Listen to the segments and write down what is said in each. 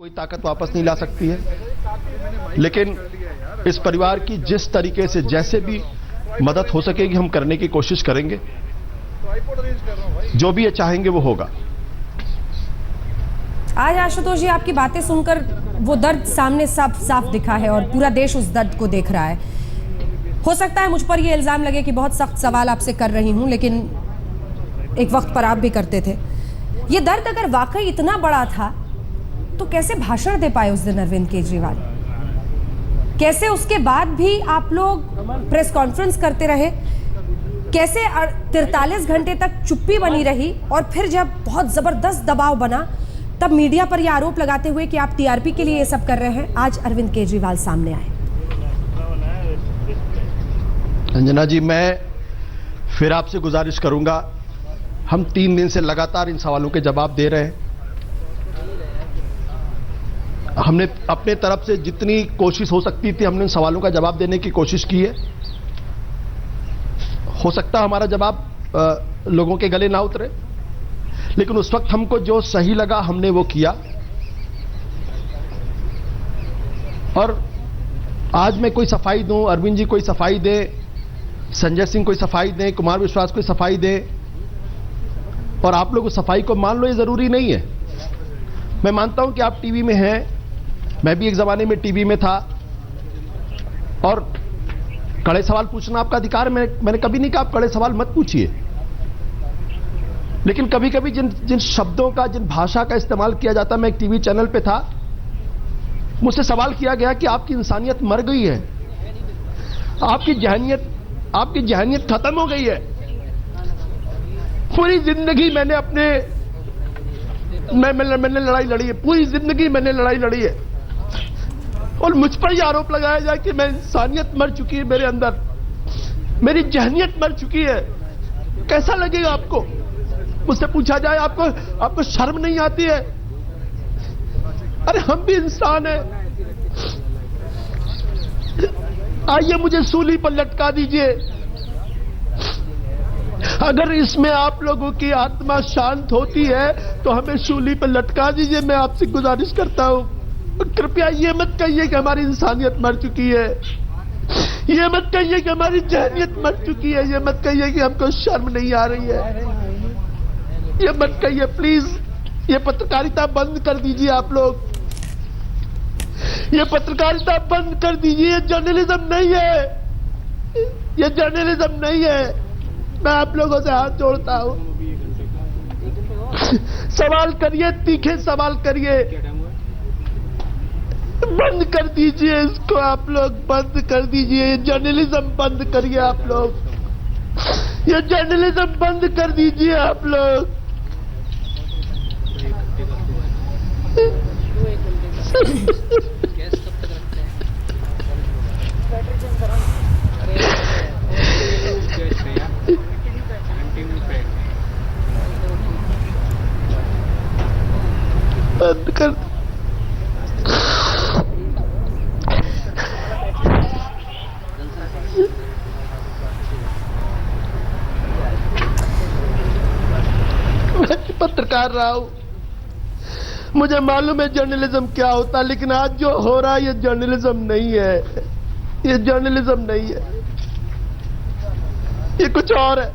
कोई ताकत वापस नहीं ला सकती है, लेकिन इस परिवार की जिस तरीके से जैसे भी मदद हो सकेगी हम करने की कोशिश करेंगे। जो भी ये चाहेंगे वो होगा। आज आशुतोष जी आपकी बातें सुनकर वो दर्द सामने साफ साफ दिखा है और पूरा देश उस दर्द को देख रहा है। हो सकता है मुझ पर ये इल्जाम लगे कि बहुत सख्त सवाल आपसे कर रही हूं, लेकिन एक वक्त पर आप भी करते थे। ये दर्द अगर वाकई इतना बड़ा था तो कैसे भाषण दे पाए उस दिन अरविंद केजरीवाल? कैसे उसके बाद भी आप लोग प्रेस कॉन्फ्रेंस करते रहे? कैसे 43 घंटे तक चुप्पी बनी रही? और फिर जब बहुत जबरदस्त दबाव बना तब मीडिया पर यह आरोप लगाते हुए कि आप टीआरपी के लिए ये सब कर रहे हैं, आज अरविंद केजरीवाल सामने आए। अंजना जी, मैं फिर आपसे गुजारिश करूंगा, हम 3 दिन से लगातार इन सवालों के जवाब दे रहे हैं। हमने अपने तरफ से जितनी कोशिश हो सकती थी हमने इन सवालों का जवाब देने की कोशिश की है। हो सकता है हमारा जवाब लोगों के गले ना उतरे, लेकिन उस वक्त हमको जो सही लगा हमने वो किया। और आज मैं कोई सफाई दूं, अरविंद जी कोई सफाई दे, संजय सिंह कोई सफाई दें, कुमार विश्वास कोई सफाई दे, और आप लोग उस सफाई को मान लो, ये जरूरी नहीं है। मैं मानता हूं कि आप टीवी में हैं, मैं भी एक जमाने में टीवी में था, और कड़े सवाल पूछना आपका अधिकार है। मैंने कभी नहीं कहा आप कड़े सवाल मत पूछिए, लेकिन कभी कभी जिन शब्दों का, जिन भाषा का इस्तेमाल किया जाता, मैं एक टीवी चैनल पे था, मुझसे सवाल किया गया कि आपकी इंसानियत मर गई है, आपकी जहनियत खत्म हो गई है। पूरी जिंदगी मैंने लड़ाई लड़ी है, पूरी जिंदगी मैंने लड़ाई लड़ी है, और मुझ पर यह आरोप लगाया जाए कि मैं इंसानियत मर चुकी है, मेरे अंदर मेरी जहनियत मर चुकी है। कैसा लगेगा आपको? मुझसे पूछा जाए आपको शर्म नहीं आती है? अरे हम भी इंसान हैं। आइए मुझे सूली पर लटका दीजिए, अगर इसमें आप लोगों की आत्मा शांत होती है तो हमें सूली पर लटका दीजिए। मैं आपसे गुजारिश करता हूं, कृपया ये मत कहिए कि हमारी इंसानियत मर चुकी है, ये मत कहिए कि हमारी जहनियत मर चुकी है, ये मत कहिए कि हमको शर्म नहीं आ रही है, ये मत कहिए प्लीज। ये पत्रकारिता बंद कर दीजिए आप लोग, ये पत्रकारिता बंद कर दीजिए। ये जर्नलिज्म नहीं है, ये जर्नलिज्म नहीं है। मैं आप लोगों से हाथ जोड़ता हूं, सवाल करिए, तीखे सवाल करिए, बंद कर दीजिए इसको, आप लोग बंद कर दीजिए। ये जर्नलिज्म बंद करिए आप लोग, ये जर्नलिज्म बंद कर दीजिए आप लोग। बंद कर मैं पत्रकार रहा हूं, मुझे मालूम है जर्नलिज्म क्या होता है, लेकिन आज जो हो रहा है ये जर्नलिज्म नहीं है, ये जर्नलिज्म नहीं है, ये कुछ और है।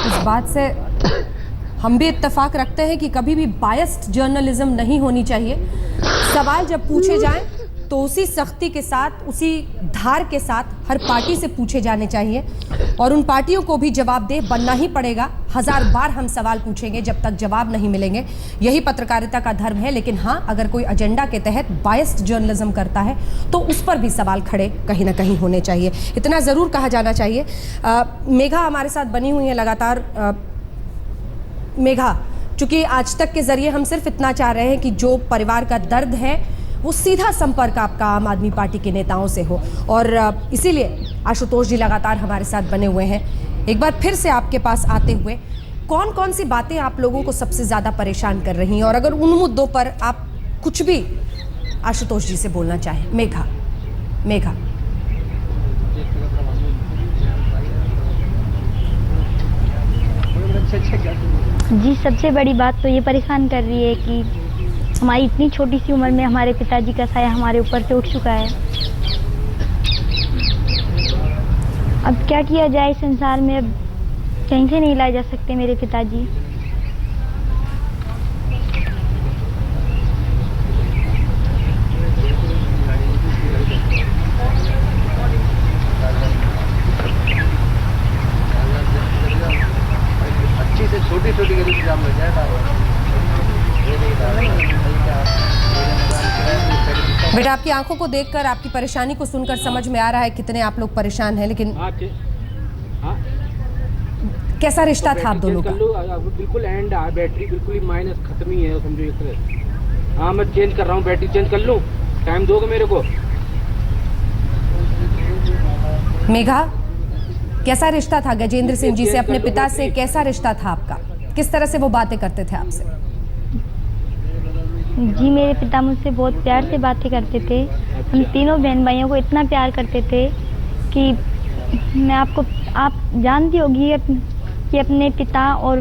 इस बात से हम भी इत्तेफाक रखते हैं कि कभी भी बायस्ड जर्नलिज्म नहीं होनी चाहिए। सवाल जब पूछे जाएं तो उसी सख्ती के साथ, उसी धार के साथ हर पार्टी से पूछे जाने चाहिए, और उन पार्टियों को भी जवाबदेह बनना ही पड़ेगा। 1000 बार हम सवाल पूछेंगे जब तक जवाब नहीं मिलेंगे, यही पत्रकारिता का धर्म है। लेकिन हाँ, अगर कोई एजेंडा के तहत बायस्ड जर्नलिज्म करता है तो उस पर भी सवाल खड़े कहीं ना कहीं होने चाहिए, इतना ज़रूर कहा जाना चाहिए। मेघा हमारे साथ बनी हुई है लगातार। मेघा, चूंकि आज तक के जरिए हम सिर्फ इतना चाह रहे हैं कि जो परिवार का दर्द है वो सीधा संपर्क आपका आम आदमी पार्टी के नेताओं से हो, और इसीलिए आशुतोष जी लगातार हमारे साथ बने हुए हैं। एक बार फिर से आपके पास आते हुए, कौन कौन सी बातें आप लोगों को सबसे ज्यादा परेशान कर रही हैं, और अगर उन मुद्दों पर आप कुछ भी आशुतोष जी से बोलना चाहें। मेघा। जी, सबसे बड़ी बात तो ये परेशान कर रही है कि हमारी इतनी छोटी सी उम्र में हमारे पिताजी का साया हमारे ऊपर से उठ चुका है। अब क्या किया जाए इस संसार में, अब कहीं से नहीं लाए जा सकते मेरे पिताजी। छोटी छोटी गली से जाम लग जाए। बेटा, आपकी आंखों को देखकर, आपकी परेशानी को सुनकर समझ में आ रहा है कितने आप लोग परेशान हैं, लेकिन कैसा रिश्ता था आप दोनों का? बिल्कुल एंड बैटरी बिल्कुल ही माइनस खत्म ही है, समझो एक तरह। हाँ, मैं चेंज कर रहा हूँ, बैटरी चेंज कर लूँ, टाइम दोगे मेरे को? मेघा, कैसा रिश्ता था गजेंद्र सिंह जी से, अपने पिता से कैसा रिश्ता था आपका? किस तरह से वो बातें करते थे आपसे? जी, मेरे पिता मुझसे बहुत प्यार से बातें करते थे। हम तीनों बहन भाइयों को इतना प्यार करते थे कि आप जानती होगी कि अपने पिता और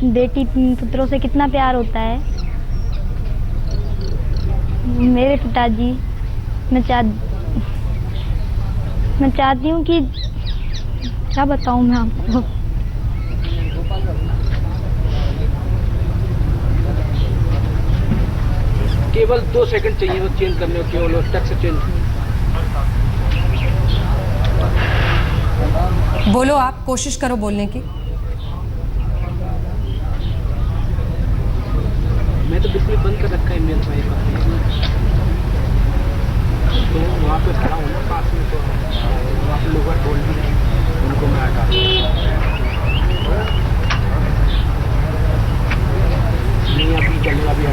बेटी पुत्रों से कितना प्यार होता है। मेरे पिताजी, मैं चाहती हूँ कि क्या बताऊँ मैं आपको। केवल 2 सेकंड चाहिए वो चेंज करने को, केवल टच से चेंज। बोलो, आप कोशिश करो बोलने की। मैं तो बिल्कुल बंद कर रखा है मेल भाई का, तो वहाँ पे खड़ा हूँ ना पास में, तो वहाँ पे लोग बोल भी रहे हैं, उनको मैं हटा नहीं अभी चलेगा, अभी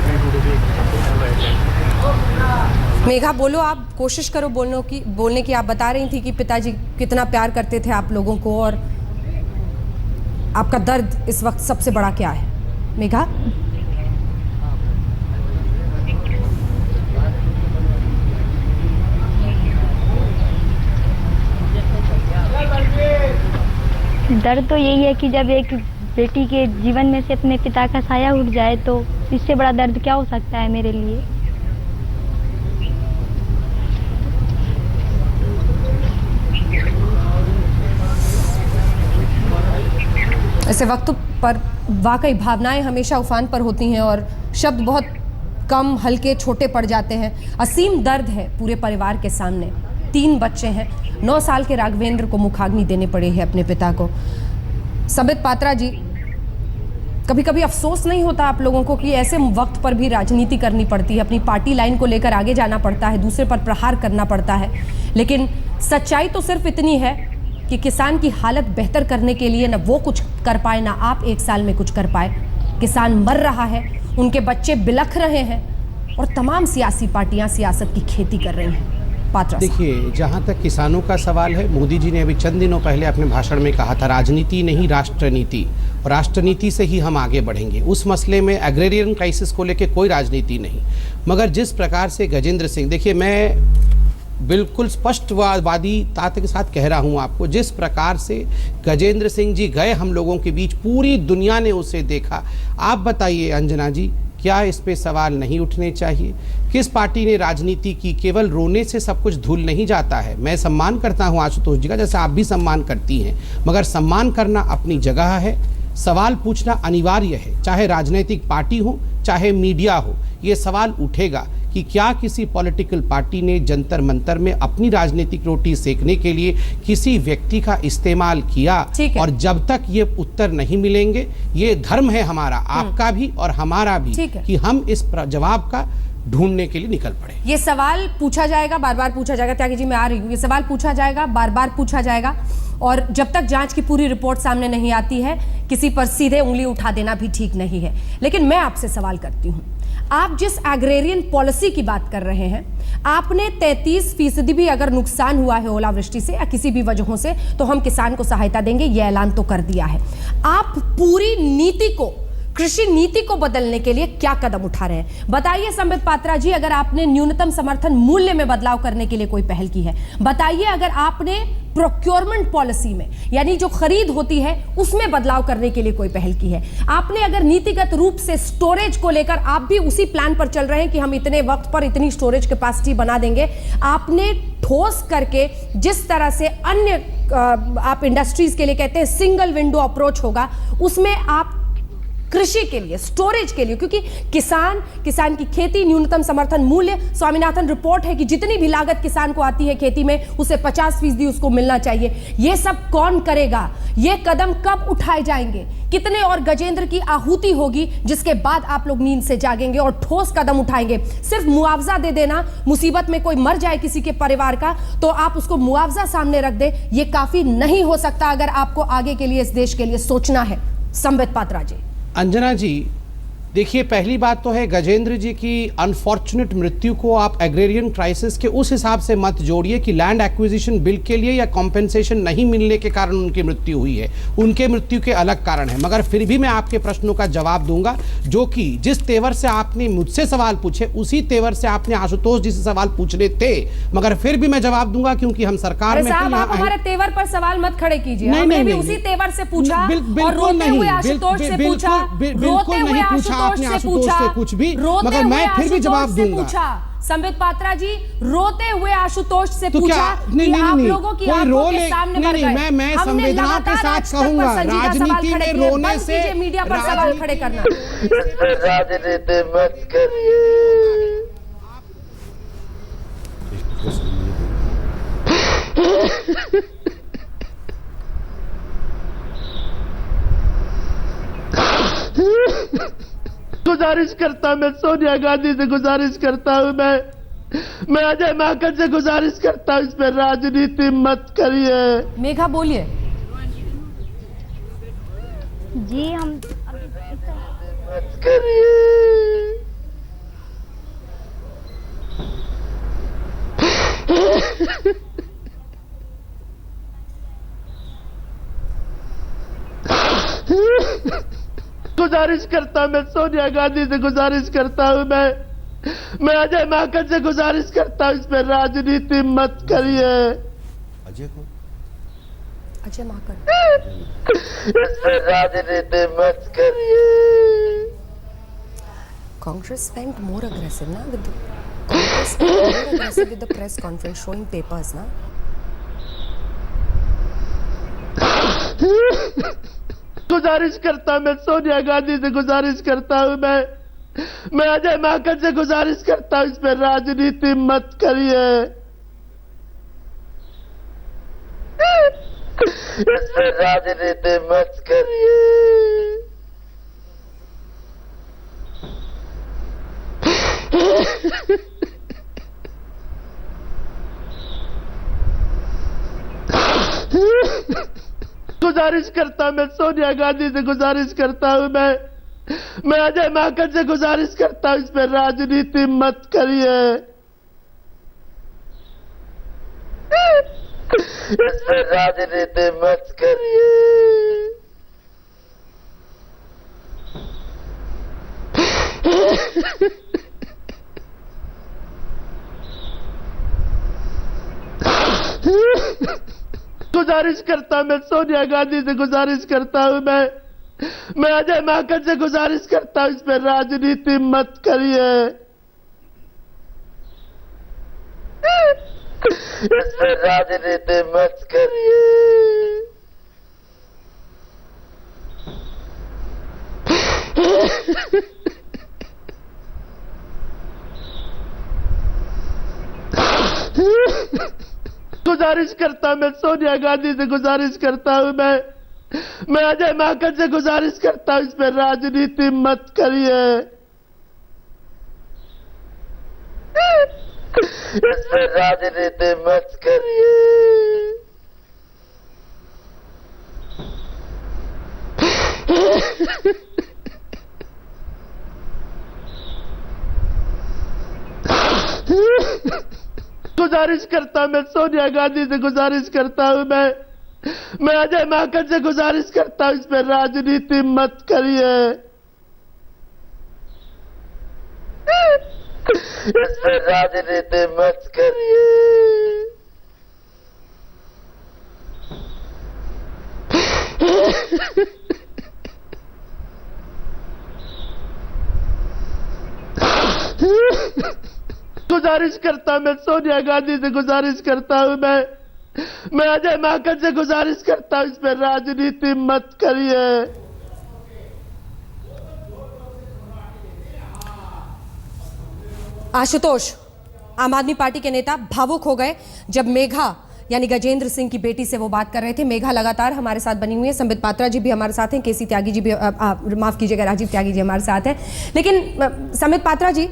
मेघा, बोलो, आप कोशिश करो बोलने की। आप बता रही थी कि पिताजी कितना प्यार करते थे आप लोगों को, और आपका दर्द इस वक्त सबसे बड़ा क्या है? मेघा, दर्द तो यही है कि जब एक बेटी के जीवन में से अपने पिता का साया उठ जाए, तो इससे बड़ा दर्द क्या हो सकता है मेरे लिए। ऐसे वक्त पर वाकई भावनाएं हमेशा उफान पर होती हैं और शब्द बहुत कम, हल्के, छोटे पड़ जाते हैं। असीम दर्द है पूरे परिवार के सामने। 3 बच्चे हैं। 9 साल के राघवेंद्र को मुखाग्नि देने पड़ी है अपने पिता को। संबित पात्रा जी, कभी कभी अफसोस नहीं होता आप लोगों को कि ऐसे वक्त पर भी राजनीति करनी पड़ती है, अपनी पार्टी लाइन को लेकर आगे जाना पड़ता है, दूसरे पर प्रहार करना पड़ता है, लेकिन सच्चाई तो सिर्फ इतनी है कि किसान की हालत बेहतर करने के लिए न वो कुछ कर पाए, ना आप 1 साल में कुछ कर पाए। किसान मर रहा है, उनके बच्चे बिलख रहे हैं, और तमाम सियासी पार्टियां सियासत की खेती कर रही हैं। पात्रा, देखिए, जहाँ तक किसानों का सवाल है, मोदी जी ने अभी चंद दिनों पहले अपने भाषण में कहा था, राजनीति नहीं राष्ट्रनीति, और राष्ट्रनीति से ही हम आगे बढ़ेंगे। उस मसले में एग्रेरियन क्राइसिस को लेकर कोई राजनीति नहीं, मगर जिस प्रकार से गजेंद्र सिंह, देखिए मैं बिल्कुल स्पष्टवादी के साथ कह रहा हूँ आपको, जिस प्रकार से गजेंद्र सिंह जी गए हम लोगों के बीच, पूरी दुनिया ने उसे देखा। आप बताइए अंजना जी, क्या इस पे सवाल नहीं उठने चाहिए? किस पार्टी ने राजनीति की? केवल रोने से सब कुछ धुल नहीं जाता है। मैं सम्मान करता हूं आशुतोष जी का, जैसे आप भी सम्मान करती हैं, मगर सम्मान करना अपनी जगह है, सवाल पूछना अनिवार्य है। चाहे राजनीतिक पार्टी हो, चाहे मीडिया हो, ये सवाल उठेगा कि क्या किसी पॉलिटिकल पार्टी ने जंतर मंतर में अपनी राजनीतिक रोटी सेकने के लिए किसी व्यक्ति का इस्तेमाल किया? और जब तक ये उत्तर नहीं मिलेंगे, ये धर्म है हमारा, आपका भी और हमारा भी, कि हम इस जवाब का ढूंढने के लिए निकल पड़े। ये सवाल पूछा जाएगा, बार बार पूछा जाएगा। त्यागी जी, मैं आ रही हूँ। ये सवाल पूछा जाएगा, बार बार पूछा जाएगा, और जब तक जांच की पूरी रिपोर्ट सामने नहीं आती है, किसी पर सीधे उंगली उठा देना भी ठीक नहीं है। लेकिन मैं आपसे सवाल करती हूँ, आप जिस एग्रेरियन पॉलिसी की बात कर रहे हैं, आपने 33% भी अगर नुकसान हुआ है ओलावृष्टि से या किसी भी वजहों से तो हम किसान को सहायता देंगे, यह ऐलान तो कर दिया है। आप पूरी नीति को, कृषि नीति को बदलने के लिए क्या कदम उठा रहे हैं? बताइए संबित पात्रा जी, अगर आपने न्यूनतम समर्थन मूल्य में बदलाव करने के लिए कोई पहल की है, बताइए अगर आपने प्रोक्योरमेंट पॉलिसी में यानी जो खरीद होती है उसमें बदलाव करने के लिए कोई पहल की है, आपने अगर नीतिगत रूप से स्टोरेज को लेकर आप भी उसी प्लान पर चल रहे हैं कि हम इतने वक्त पर इतनी स्टोरेज कैपेसिटी बना देंगे, आपने ठोस करके जिस तरह से अन्य आप इंडस्ट्रीज के लिए कहते हैं सिंगल विंडो अप्रोच होगा, उसमें आप कृषि के लिए, स्टोरेज के लिए, क्योंकि किसान की खेती, न्यूनतम समर्थन मूल्य, स्वामीनाथन रिपोर्ट है कि जितनी भी लागत किसान को आती है खेती में उसे 50% उसको मिलना चाहिए। ये सब कौन करेगा? ये कदम कब उठाए जाएंगे? कितने और गजेंद्र की आहुति होगी जिसके बाद आप लोग नींद से जागेंगे और ठोस कदम उठाएंगे? सिर्फ मुआवजा दे देना, मुसीबत में कोई मर जाए किसी के परिवार का तो आप उसको मुआवजा सामने रख दे, ये काफी नहीं हो सकता अगर आपको आगे के लिए, इस देश के लिए सोचना है। संबित पात्रा जी। अंजना जी, देखिए पहली बात तो है गजेंद्र जी की अनफॉर्चुनेट मृत्यु को आप एग्रेरियन क्राइसिस के उस हिसाब से मत जोड़िए कि लैंड एक्विजिशन बिल के लिए या कॉम्पेंसेशन नहीं मिलने के कारण उनकी मृत्यु हुई है। उनके मृत्यु के अलग कारण है, मगर फिर भी मैं आपके प्रश्नों का जवाब दूंगा, जो कि जिस तेवर से आपने मुझसे सवाल पूछे उसी तेवर से आपने आशुतोष जी से सवाल पूछने थे, मगर फिर भी मैं जवाब दूंगा क्योंकि हम सरकार में साहब, आप हमारे तेवर पर सवाल मत खड़े कीजिए। हमने भी उसी तेवर से पूछा और रोते हुए आशुतोष से पूछा, रोते हुए आशुतोष से पूछा, कुछ भी, रोते मगर मैं फिर भी जवाब दूंगा। संबित पात्रा जी, रोते हुए आशुतोष से तो पूछा नहीं, कि आप लोगों की आंखों के सामने मर गए। मैं संवेदना के साथ कहूंगा, राजनीति में रोने से मीडिया पर सवाल खड़े करना। राजनीति मत करिए। गुजारिश करता, मैं सोनिया गांधी से गुजारिश करता हूं, मैं अजय माकन से गुजारिश करता हूं, इस पर राजनीति मत करिए। मेघा बोलिए। जी हम मत करिए। गुजारिश करता, मैं सोनिया गांधी से गुजारिश करता हूं, मैं अजय माकन से गुजारिश करता हूं, इस पर राजनीति मत करिए। अजय को, अजय माकन, इस पर राजनीति मत करिए। Congress went more aggressive, na? Congress went more aggressive with the press conference, showing papers, na? गुजारिश करता, मैं सोनिया गांधी से गुजारिश करता हूं, मैं अजय माकन से गुजारिश करता हूं, इस पर राजनीति मत करिए। इस पर राजनीति मत करिए। गुजारिश करता, मैं सोनिया गांधी से गुजारिश करता हूं, मैं अजय माकन से गुजारिश करता हूं, इस पर राजनीति मत करिए। इस पर राजनीति मत करिए। गुजारिश करता, मैं सोनिया गांधी से गुजारिश करता हूं, मैं अजय माकन से गुजारिश करता हूं, इस पर राजनीति मत करिए। इस पर राजनीति मत करिए। गुजारिश करता, मैं सोनिया गांधी से गुजारिश करता हूं, मैं अजय माकन से गुजारिश करता हूं, इस पर राजनीति मत करिए। इस पर राजनीति मत करिए। गुजारिश करता हूं, मैं सोनिया गांधी से गुजारिश करता हूं, मैं अजय माकन से गुजारिश करता हूं, इस पर राजनीति मत करिए, इस पर राजनीति मत करिए। गुजारिश करता हूं, मैं सोनिया गांधी से गुजारिश करता हूं, मैं अजय माकन से गुजारिश करता हूं, इस पर राजनीति मत करिए। आशुतोष, आम आदमी पार्टी के नेता भावुक हो गए जब मेघा यानी गजेंद्र सिंह की बेटी से वो बात कर रहे थे। मेघा लगातार हमारे साथ बनी हुई है, संबित पात्रा जी भी हमारे साथ हैं, केसी त्यागी जी भी माफ कीजिएगा राजीव त्यागी जी हमारे साथ हैं। लेकिन संबित पात्रा जी,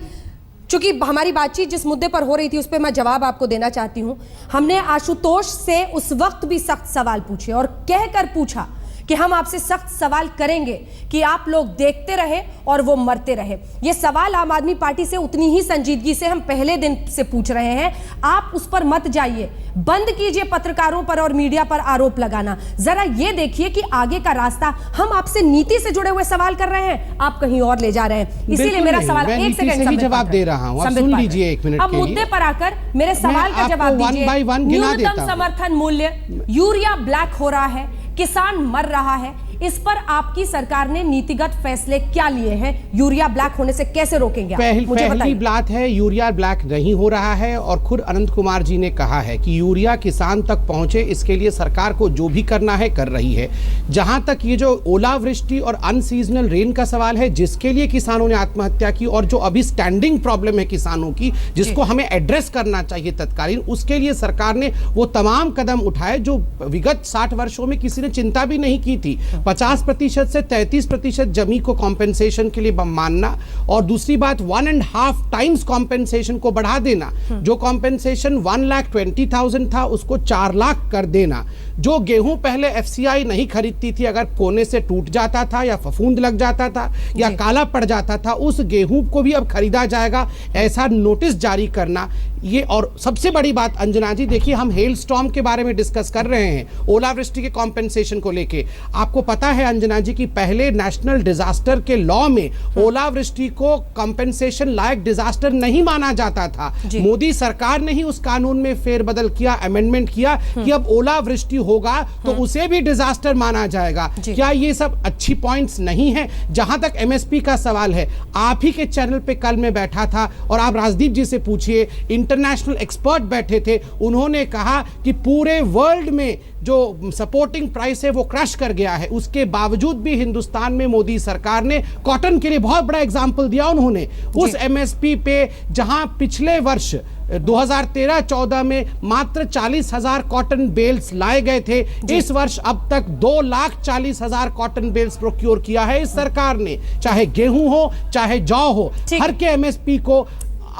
चूंकि हमारी बातचीत जिस मुद्दे पर हो रही थी उस पर मैं जवाब आपको देना चाहती हूं। हमने आशुतोष से उस वक्त भी सख्त सवाल पूछे और कहकर पूछा कि हम आपसे सख्त सवाल करेंगे कि आप लोग देखते रहे और वो मरते रहे। ये सवाल आम आदमी पार्टी से उतनी ही संजीदगी से हम पहले दिन से पूछ रहे हैं। आप उस पर मत जाइए, बंद कीजिए पत्रकारों पर और मीडिया पर आरोप लगाना। जरा ये देखिए कि आगे का रास्ता, हम आपसे नीति से जुड़े हुए सवाल कर रहे हैं, आप कहीं और ले जा रहे हैं। इसीलिए मेरा सवाल, एक सेकंड जवाब दे रहा हूं, सुन लीजिए एक मिनट। अब मुद्दे पर आकर मेरे सवाल का जवाब दीजिए। न्यूनतम समर्थन मूल्य, यूरिया ब्लैक हो रहा है, किसान मर रहा है, इस पर आपकी सरकार ने नीतिगत फैसले क्या लिए हैं? यूरिया ब्लैक होने से कैसे रोकेंगे? पहली बात है, यूरिया ब्लैक नहीं हो रहा है और खुद अनंत कुमार जी ने कहा है कि यूरिया किसान तक पहुंचे, इसके लिए सरकार को जो भी करना है कर रही है। जहां तक ये जो ओलावृष्टि और अनसीजनल रेन का सवाल है, जिसके लिए किसानों ने आत्महत्या की और जो अभी स्टैंडिंग प्रॉब्लम है किसानों की, जिसको हमें एड्रेस करना चाहिए तत्कालीन, उसके लिए सरकार ने वो तमाम कदम उठाए जो विगत 60 वर्षों में किसी ने चिंता भी नहीं की थी। 50% से 33% जमी को कॉम्पेंसेशन के लिए मानना, और दूसरी बात 1.5 टाइम्स कॉम्पेंसेशन को बढ़ा देना। जो कॉम्पेंसेशन 1,20,000 था उसको 4 लाख कर देना। जो गेहूं पहले एफसीआई नहीं खरीदती थी, अगर कोने से टूट जाता था या फफूंद लग जाता था या काला पड़ जाता था, उस गेहूं को भी अब खरीदा जाएगा, ऐसा नोटिस जारी करना। ये और सबसे बड़ी बात अंजना जी, देखिए हम हेल स्टॉर्म के बारे में डिस्कस कर रहे हैं, ओलावृष्टि के कॉम्पेंसेशन को लेके। आपको पता है अंजना जी कि पहले नेशनल डिजास्टर के लॉ में ओलावृष्टि को कॉम्पेंसेशन लायक डिजास्टर नहीं माना जाता था। मोदी सरकार ने ही उस कानून में फेरबदल किया, अमेंडमेंट किया कि अब ओलावृष्टि होगा तो उसे भी डिजास्टर माना जाएगा। क्या ये सब अच्छी पॉइंट्स नहीं है? जहां तक एमएसपी का सवाल है, आप ही के चैनल पे कल मैं बैठा था और आप राजदीप जी से पूछिए, इंटरनेशनल एक्सपर्ट बैठे थे, उन्होंने कहा कि पूरे वर्ल्ड में जो सपोर्टिंग प्राइस है वो क्रश कर गया है। उसके बावजूद भी हिंदुस्तान में मोदी सरकार ने कॉटन के लिए बहुत बड़ा एग्जाम्पल दिया उन्होंने, उस एमएसपी पे जहां पिछले वर्ष 2013-14 में मात्र 40,000 कॉटन बेल्स लाए गए थे, इस वर्ष अब तक 2,40,000 कॉटन बेल्स प्रोक्योर किया है इस सरकार ने। चाहे गेहूं हो चाहे जौ हो, हर के एमएसपी को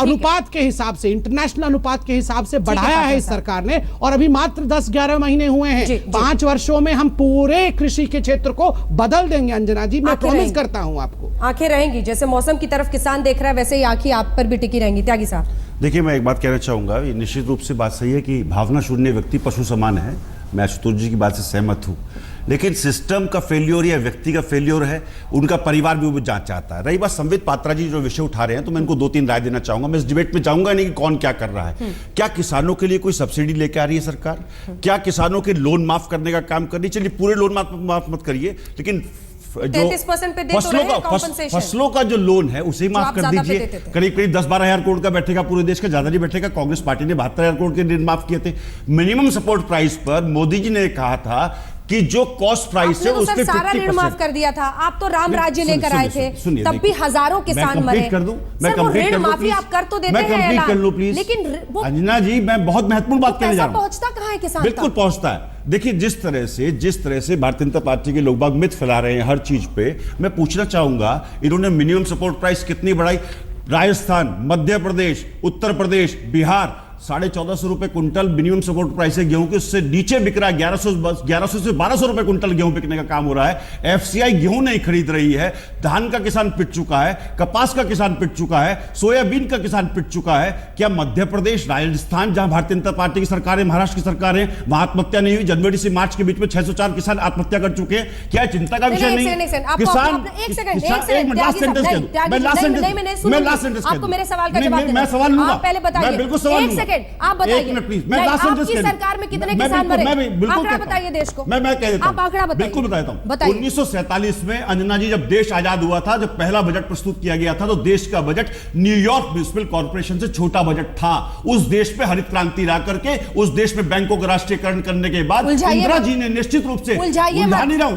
अनुपात के हिसाब से, इंटरनेशनल अनुपात के हिसाब से बढ़ाया है इस सरकार ने, और अभी मात्र 10-11 महीने हुए हैं। 5 वर्षों में हम पूरे कृषि के क्षेत्र को बदल देंगे अंजना जी, मैं प्रॉमिस करता हूं आपको। आंखें रहेंगी, जैसे मौसम की तरफ किसान देख रहा है वैसे ही आंखें आप पर भी टिकी रहेंगी। त्यागी साहब, देखिए मैं एक बात कहना चाहूंगा, ये निश्चित रूप से बात सही है कि भावना शून्य व्यक्ति पशु समान है। मैं आशुतोष जी की बात से सहमत हूं, लेकिन सिस्टम का फेल्योर या व्यक्ति का फेल्योर है, उनका परिवार भी वो जांच चाहता है। रही बात संबित पात्रा जी जो विषय उठा रहे हैं, तो मैं इनको 2-3 राय देना चाहूंगा। मैं इस डिबेट में जाऊंगा नहीं कि कौन क्या कर रहा है। क्या किसानों के लिए कोई सब्सिडी लेके आ रही है सरकार? क्या किसानों के लोन माफ करने का काम कर रही? चलिए पूरे लोन माफ मत करिए, लेकिन जो फसलों का जो लोन है उसे माफ कर दीजिए। करीब 10-12 हजार करोड़ का बैठेगा पूरे देश का, ज्यादा नहीं बैठेगा। कांग्रेस पार्टी ने 72,000 करोड़ के ऋण माफ किए थे। मिनिमम सपोर्ट प्राइस पर मोदी जी ने कहा था कि जो कॉस्ट प्राइस है उस पे 50% ऋण माफ कर दिया था। आप तो राम राज्य लेकर आए थे, तब भी हजारों किसान मरे। मैं कंप्लीट माफी आप कर तो देते हैं, मैं कंप्लीट कर लूं प्लीज। लेकिन अंजना जी, मैं बहुत महत्वपूर्ण बात कहने जा रहा हूं। पहुंचता कहां है किसान? बिल्कुल पहुंचता है। देखिए जिस तरह से भारतीय जनता पार्टी के लोग बाग मिथ फैला रहे हैं हर चीज पे, मैं पूछना चाहूंगा इन्होंने मिनिमम सपोर्ट प्राइस कितनी बढ़ाई? राजस्थान, मध्य प्रदेश, उत्तर प्रदेश, बिहार, 1450 रुपए कुंटल मिनिमम सपोर्ट प्राइस है गेहूं की, उससे नीचे बिक रहा है 1100 से 1200 रुपए कुंटल गेहूं बिकने का काम हो रहा है। एफसीआई गेहूं नहीं खरीद रही है, धान का किसान पिट चुका है, कपास का किसान पिट चुका है, सोयाबीन का किसान पिट चुका है। क्या मध्य प्रदेश, राजस्थान जहां भारतीय जनता पार्टी की सरकार है, महाराष्ट्र की सरकार है, वहां आत्महत्या नहीं हुई? जनवरी से मार्च के बीच में 604 किसान आत्महत्या कर चुके हैं। क्या चिंता का विषय नहीं? आपको मेरे सवाल का जवाब देना। मैं सवाल लूंगा, पहले बताइए, मैं बिल्कुल सवाल एक सेकंड आप बताइए, प्लीज, मैं लास्ट सेंटेंस आपकी सरकार में कितने किसान मरे? आंकड़ा बताइए देश को। मैं कह देता हूं, आप आंकड़ा बताइए। बिल्कुल बताता हूं। बताइए। 1947 में अंजना जी जब देश आजाद हुआ था, जब पहला बजट प्रस्तुत किया गया था, तो देश का बजट न्यूयॉर्क म्युनिसिपल कॉर्पोरेशन से छोटा बजट था। उस देश पे हरित क्रांति ला करके, उस देश में बैंकों का राष्ट्रीयकरण करने के बाद इंदिरा जी ने निश्चित रूप से उलझा नहीं रहा हूं,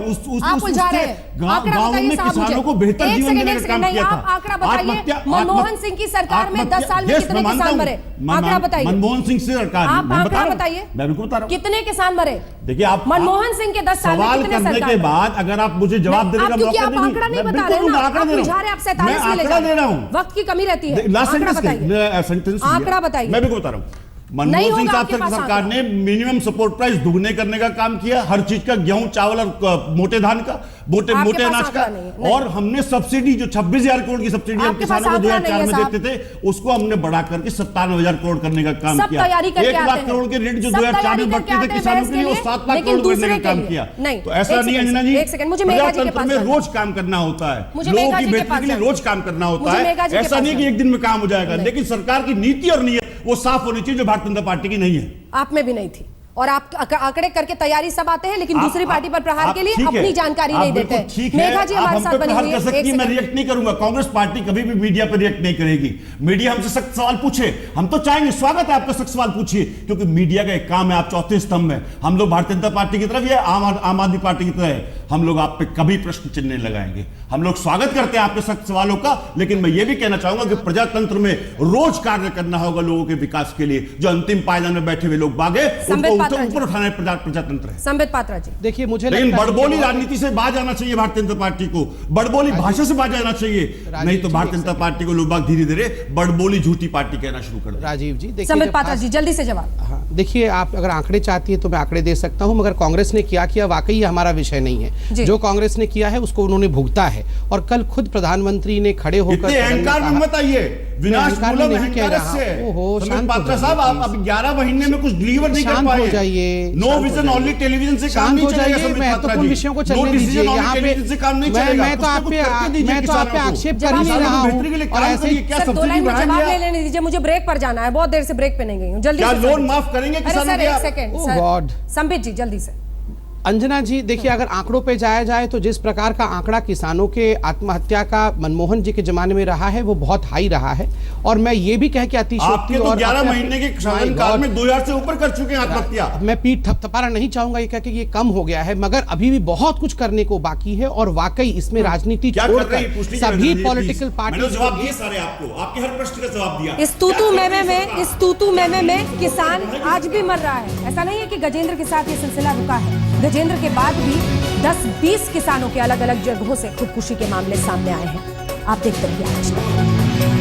गांव में किसानों को बेहतर जीवन देने का काम किया था। आंकड़ा बताइए, मनमोहन सिंह की सरकार में 10 साल में कितने किसान मरे? आंकड़ा बताइए। मनमोहन सिंह से सरकार, आप आंकड़ा बताइए, मैं बिल्कुल बता रहा हूं कितने किसान मरे? देखिए, आप मनमोहन सिंह के 10 साल में सवाल कितने करने के बाद अगर आप मुझे जवाब देने का मौका देंगे, आंकड़ा नहीं बता रहे ना, आप उलझा रहे, आप 47 में ले जा रहे हैं। वक्त की कमी रहती है। आंकड़ा बताइए, आंकड़ा बताइए। मैं बिल्कुल बता रहा हूं। मनमोहन सिंह साहब की सरकार ने मिनिमम सपोर्ट प्राइस दुगने करने का काम किया, हर चीज का, गेहूं, चावल और मोटे धान का, मोटे अनाज का। और हमने सब्सिडी जो 26,000 करोड़ की सब्सिडी हम किसानों को 2004 में देते थे, उसको हमने बढ़ा करके 57,000 करोड़ करने का काम किया। 1 लाख करोड़ के ऋण जो 2004 में बढ़ते थे किसानों के लिए, वो 7 लाख करोड़ करने का काम किया। तो ऐसा नहीं अंजना जी, प्रजातंत्र में रोज काम करना होता है, लोगों की बेहतरी के लिए रोज काम करना होता है। ऐसा नहीं कि एक दिन में काम हो जाएगा, लेकिन सरकार की नीति और नीयत वो साफ होनी चाहिए, जो भारतीय जनता पार्टी की नहीं है। आप में भी नहीं थी, और आप आंकड़े करके तैयारी सब आते हैं, लेकिन दूसरी पार्टी पर प्रहार के लिए अपनी जानकारी नहीं देते। मेघा जी हमारे साथ बनी हुई है। मैं रिएक्ट नहीं करूंगा, कांग्रेस पार्टी कभी भी मीडिया पर रिएक्ट नहीं करेगी। मीडिया हमसे सख्त सवाल पूछे, हम तो चाहेंगे, स्वागत है आपका सख्त सवाल पूछिए, क्योंकि मीडिया का एक काम है, आप चौथे स्तंभ में। हम लोग भारतीय जनता पार्टी की तरफ या आम आदमी पार्टी की तरफ, हम लोग आप पे कभी प्रश्न चिन्ह नहीं लगाएंगे। हम लोग स्वागत करते हैं आपके सख्त सवालों का, लेकिन मैं ये भी कहना चाहूंगा कि प्रजातंत्र में रोज कार्य करना होगा लोगों के विकास के लिए। जो अंतिम पायदान में बैठे हुए लोग बागे, उनको ऊपर उठाने प्रजातंत्र है। संबित पात्रा जी, देखिए, मुझे लेकिन बड़बोली राजनीति से बाज आना चाहिए भारतीय जनता पार्टी को, बड़बोली भाषा से बाज आना चाहिए, नहीं तो भारतीय जनता पार्टी को लोग बाग धीरे धीरे बड़बोली झूठी पार्टी कहना शुरू कर दें। राजीव जी, देखिए, संबित पात्रा जी जल्दी से जवाब। हाँ, देखिए, आप अगर आंकड़े चाहती है तो मैं आंकड़े दे सकता हूं, मगर कांग्रेस ने क्या किया वाकई हमारा विषय नहीं है। जो कांग्रेस ने किया है उसको उन्होंने भुगता है, और कल खुद प्रधानमंत्री ने खड़े होकर अहंकार में मत आइए, विनाश मूलम अहंकार से। संबित पात्रा साहब, आप अभी 11 महीने में कुछ डिलीवर नहीं कर पाए। हो जाइए, नो विजन ओनली टेलीविजन से काम नहीं चलेगा। महत्वपूर्ण विषयों को चलने दीजिए। यहाँ पे मैं तो आप पे आक्षेप कर ही नहीं रहा हूँ, और ऐसे ही क्या सब्सिडी जवाब ले लेने दीजिए, मुझे ब्रेक पर जाना है, बहुत देर से ब्रेक पे नहीं गई हूँ। जल्दी क्या लोन माफ करेंगे किसानों के? एक सेकंड संबित जी, जल्दी से। अंजना जी, देखिए, अगर आंकड़ों पे जाया जाए तो जिस प्रकार का आंकड़ा किसानों के आत्महत्या का मनमोहन जी के जमाने में रहा है, वो बहुत हाई रहा है। और मैं ये भी कह के अतिशयोक्ति, और 11 महीने के शासनकाल में 2000 से ऊपर कर चुके हैं आत्महत्या। मैं पीठ थपथपाना नहीं चाहूंगा ये कह के ये कम हो गया है, मगर अभी भी बहुत कुछ करने को बाकी है। और वाकई इसमें राजनीति छोड़कर सभी पॉलिटिकल पार्टी जवाब दिए सारे, आपको आपके हर प्रश्न का जवाब दिया। इस तूतू मेमे में किसान आज भी मर रहा है। ऐसा नहीं है कि गजेंद्र के साथ ये सिलसिला रुका है, गजेंद्र के बाद भी 10-20 किसानों के अलग अलग जगहों से खुदकुशी के मामले सामने आए हैं। आप देखते रहिए आज तक।